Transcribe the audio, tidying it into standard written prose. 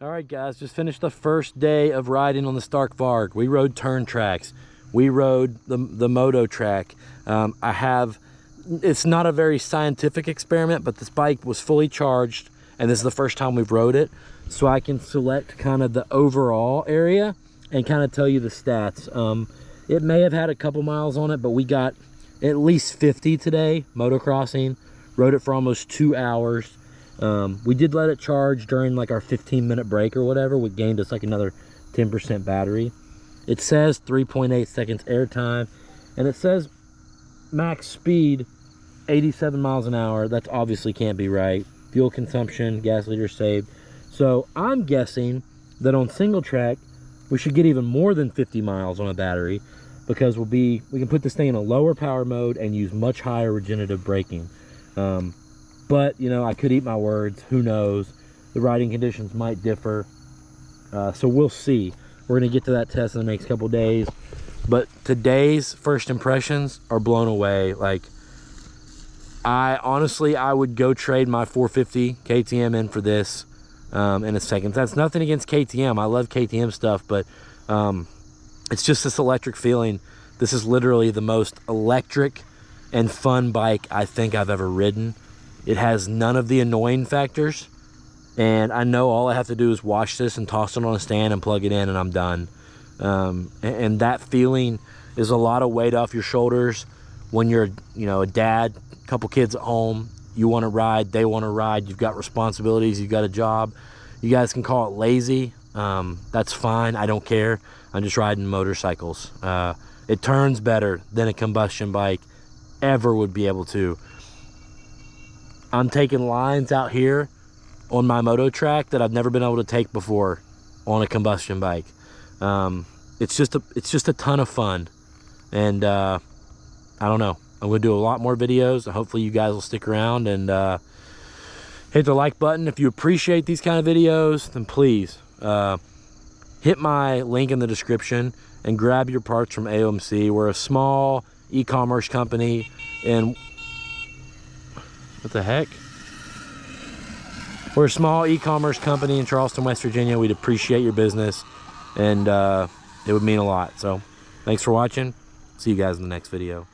All right, guys, just finished the first day of riding on the Stark Varg. We rode turn tracks. We rode the moto track. It's not a very scientific experiment, but this bike was fully charged, and this is the first time we've rode it. So I can select kind of the overall area and kind of tell you the stats. It may have had a couple miles on it, but we got at least 50 today, motocrossing. Rode it for almost 2 hours. We did let it charge during like our 15-minute break or whatever. We gained us like another 10% battery. It says 3.8 seconds airtime, and it says max speed 87 miles an hour. That obviously can't be right. Fuel consumption, gas liters saved. So I'm guessing that on single track we should get even more than 50 miles on a battery, because we can put this thing in a lower power mode and use much higher regenerative braking. But you know, I could eat my words. Who knows? The riding conditions might differ, so we'll see. We're gonna get to that test in the next couple days, but today's first impressions are blown away. Like, I honestly would go trade my 450 KTM in for this in a second. That's nothing against KTM. I love KTM stuff, but it's just this electric feeling. This is literally the most electric and fun bike I think I've ever ridden. It has none of the annoying factors, and I know all I have to do is wash this and toss it on a stand and plug it in, and I'm done. And that feeling is a lot of weight off your shoulders when you're, you know, a dad, a couple kids at home. You want to ride, they want to ride. You've got responsibilities, you've got a job. You guys can call it lazy. That's fine. I don't care. I'm just riding motorcycles. It turns better than a combustion bike ever would be able to. I'm taking lines out here on my moto track that I've never been able to take before on a combustion bike. It's just a ton of fun, and I don't know, I'm gonna do a lot more videos. Hopefully you guys will stick around and hit the like button. If you appreciate these kind of videos, then please hit my link in the description and grab your parts from AOMC. We're a small e-commerce company, and what the heck? We're a small e-commerce company in Charleston, West Virginia. We'd appreciate your business, and it would mean a lot. So thanks for watching. See you guys in the next video.